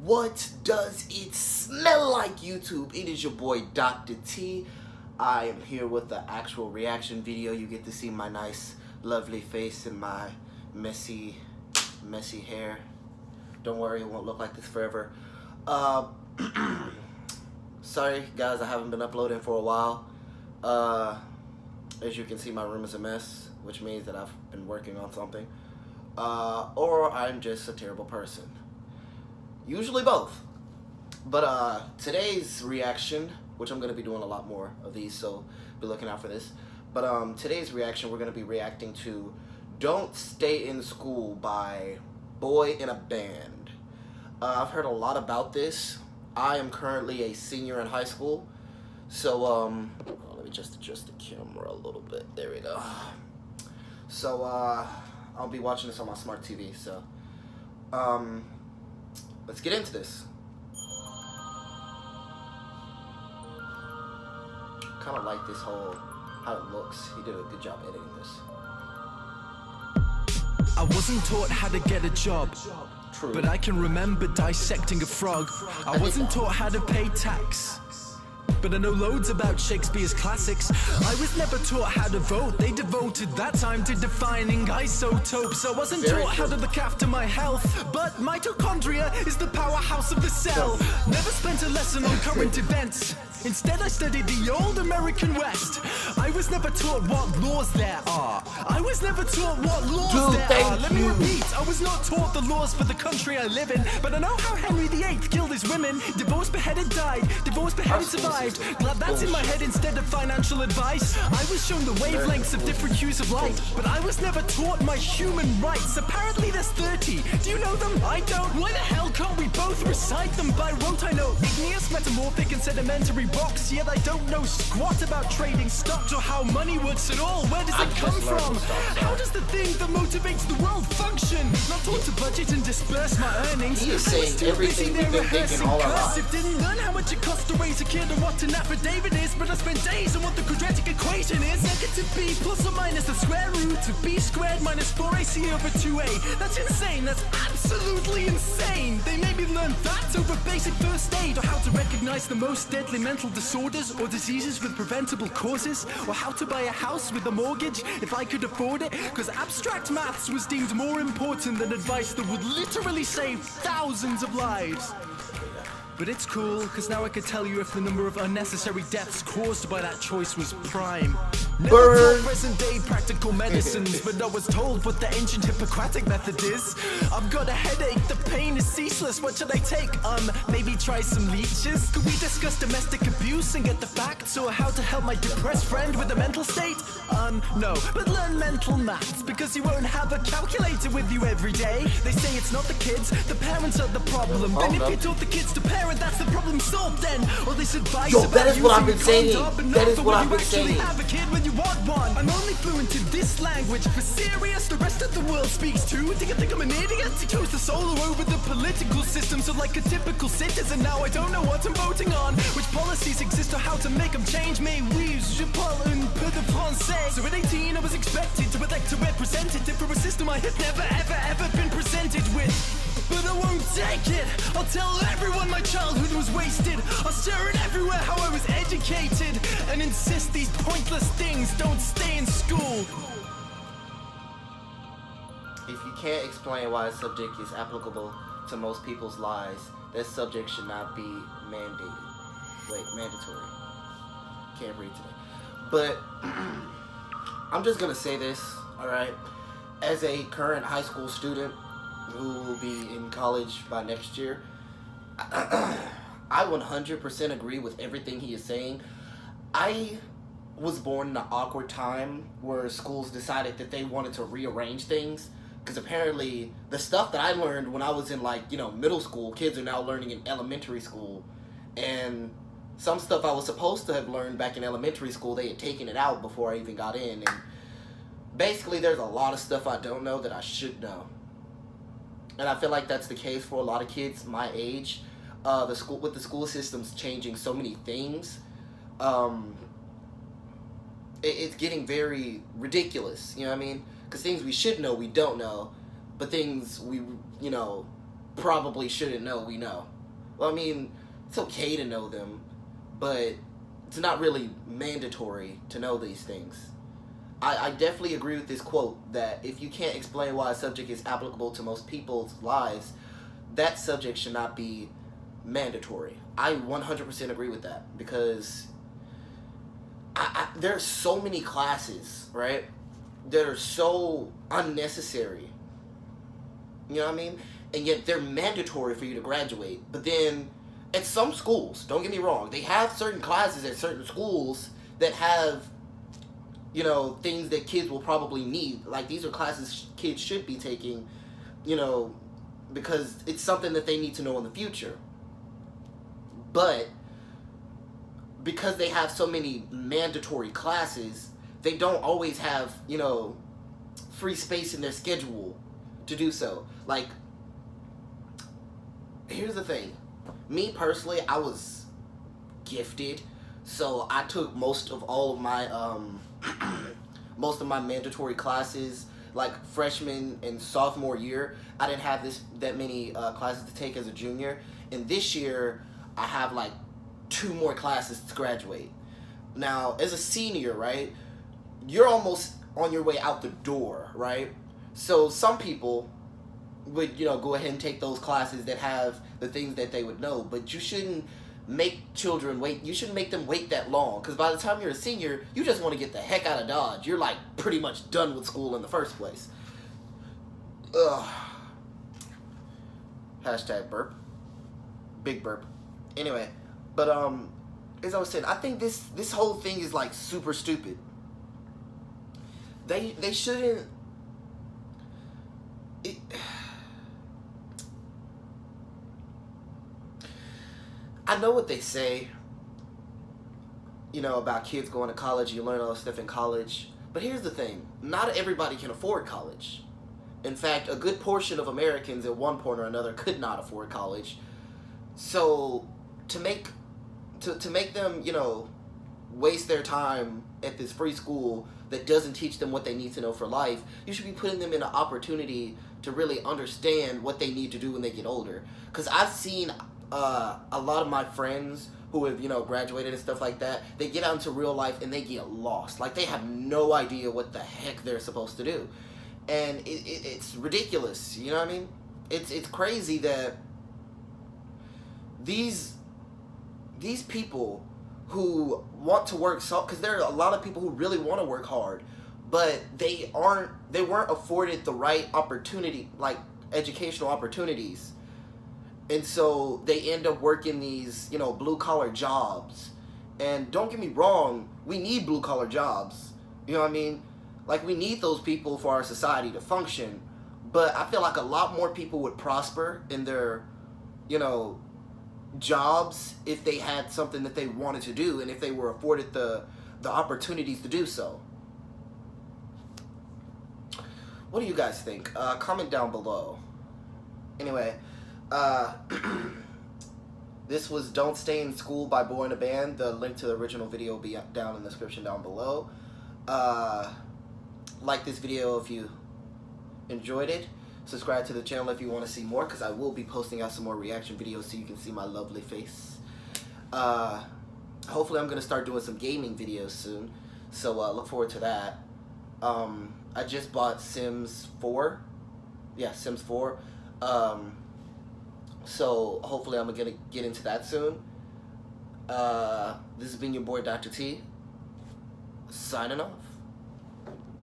What does it smell like, YouTube? It is your boy Dr. T. I am here with the actual reaction video. You get to see my nice, lovely face and my messy hair. Don't worry, it won't look like this forever. Sorry, guys, I haven't been uploading for a while. As you can see, my room is a mess, which means that I've been working on something. Or I'm just a terrible person. Usually both. But today's reaction, which I'm going to be doing a lot more of these, so be looking out for this. But today's reaction, we're going to be reacting to Don't Stay in School by Boyinaband. I've heard a lot about this. I am currently a senior in high school. So, let me just adjust the camera a little bit. There we go. So, I'll be watching this on my smart TV, so, let's get into this. Kind of like this whole, how it looks. He did a good job editing this. I wasn't taught how to get a job. True. But I can remember dissecting a frog. I wasn't taught how to pay tax. But I know loads about Shakespeare's classics. I was never taught how to vote. They devoted that time to defining isotopes. I wasn't taught how to look after my health. But mitochondria is the powerhouse of the cell. Never spent a lesson on current events. Instead I studied the old American West. I was never taught what laws there are. I was never taught what laws there are. Let me repeat, I was not taught the laws for the country I live in. But I know how Henry VIII killed his women. Divorced, beheaded, died. Divorced, beheaded, survived. Glad that's in my head instead of financial advice. I was shown the wavelengths of different hues of light. But I was never taught my human rights. Apparently there's 30. Do you know them? I don't. Why the hell can't we both recite them by rote? I know igneous, metamorphic, and sedimentary rocks, yet I don't know squat about trading stocks or how money works at all. Where does it come from? How does the thing that motivates the world function? Not taught to budget and disperse my earnings. He is saying everything we've been thinking all our lives. Didn't learn how much it costs to raise a kid and what an affidavit is, but I spent days on what the quadratic equation is. Negative b plus or minus the square root of b squared minus 4ac over 2a. That's insane. That's absolutely insane. They made me learn that over basic first aid, or how to recognize the most deadly mental disorders or diseases with preventable causes, or how to buy a house with a mortgage if I could afford it, because abstract maths was deemed more important than advice that would literally save thousands of lives. But it's cool, because now I could tell you if the number of unnecessary deaths caused by that choice was prime. Never taught present-day practical medicines, but I was told what the ancient Hippocratic method is. I've got a headache, the pain is ceaseless, what should I take? Maybe try some leeches? Could we discuss domestic abuse and get the facts, or how to help my depressed friend with a mental state? No, but learn mental maths, because you won't have a calculator with you every day. They say it's not the kids, the parents are the problem. Then if you taught the kids to parent, that's the problem solved then. Or this advice about that is what I've been saying. That is what I've been saying. Have a kid when you want one. I'm only fluent in this language. For serious, the rest of the world speaks too. Do you think I'm an idiot? He chose the solo over the political system, so like a typical citizen now I don't know what I'm voting on. Which policies exist or how to make them change. Mais oui, je parle un peu de français. So at 18 I was expected to elect a representative for a system I had never ever been presented with. But I won't take it. I'll tell everyone my childhood was wasted. I'll share it everywhere how I was educated, and insist these pointless things don't stay in school. If you can't explain why a subject is applicable to most people's lives, that subject should not be mandated. Wait, mandatory. Can't read today. But I'm just gonna say this, alright? As a current high school student who will be in college by next year, I 100% agree with everything he is saying. I was born in an awkward time where schools decided that they wanted to rearrange things, because apparently the stuff that I learned when I was in, like, you know, middle school, kids are now learning in elementary school, and some stuff I was supposed to have learned back in elementary school, they had taken it out before I even got in, and basically there's a lot of stuff I don't know that I should know. And I feel like that's the case for a lot of kids my age. With the school systems changing so many things, it's getting very ridiculous, you know what I mean? Because things we should know, we don't know, but things we, you know, probably shouldn't know, we know. Well, I mean, it's okay to know them, but it's not really mandatory to know these things. I definitely agree with this quote that if you can't explain why a subject is applicable to most people's lives, that subject should not be mandatory. I 100% agree with that, because there are so many classes, right, that are so unnecessary. You know what I mean? And yet they're mandatory for you to graduate. But then at some schools, don't get me wrong, they have certain classes at certain schools that have, you know, things that kids will probably need. Like, these are classes kids should be taking, you know, because it's something that they need to know in the future. But because they have so many mandatory classes, they don't always have, you know, free space in their schedule to do so. Like, here's the thing. Me personally, I was gifted, so I took most of all of my most of my mandatory classes, like freshman and sophomore year. I didn't have that many classes to take as a junior, and this year I have like 2 more classes to graduate. Now, as a senior, right, you're almost on your way out the door, right? So some people would, you know, go ahead and take those classes that have the things that they would know, but you shouldn't make children wait. You shouldn't make them wait that long, because by the time you're a senior, you just want to get the heck out of Dodge. You're like pretty much done with school in the first place. Ugh. Hashtag burp. Big burp. Anyway, but as I was saying, I think this whole thing is like super stupid. They shouldn't. I know what they say, you know, about kids going to college. You learn all this stuff in college. But here's the thing. Not everybody can afford college. In fact, a good portion of Americans at one point or another could not afford college. So to make them, you know, waste their time at this free school that doesn't teach them what they need to know for life, you should be putting them in an opportunity to really understand what they need to do when they get older. Because I've seen a lot of my friends who have, you know, graduated and stuff like that, they get out into real life and they get lost. Like, they have no idea what the heck they're supposed to do. And it's ridiculous, you know what I mean? It's crazy that these people who want to work, so because there are a lot of people who really want to work hard, but they weren't afforded the right opportunity, like educational opportunities. And so they end up working these, you know, blue-collar jobs. And don't get me wrong, we need blue-collar jobs. You know what I mean? Like, we need those people for our society to function. But I feel like a lot more people would prosper in their, you know, jobs if they had something that they wanted to do and if they were afforded the opportunities to do so. What do you guys think? Comment down below. Anyway, this was Don't Stay in School by Boyinaband. The link to the original video will be down in the description down below. Like this video if you enjoyed it. Subscribe to the channel if you want to see more, because I will be posting out some more reaction videos so you can see my lovely face. Hopefully I'm going to start doing some gaming videos soon, so look forward to that. I just bought Sims 4. Yeah, Sims 4. So hopefully I'm going to get into that soon. This has been your boy Dr.T, signing off.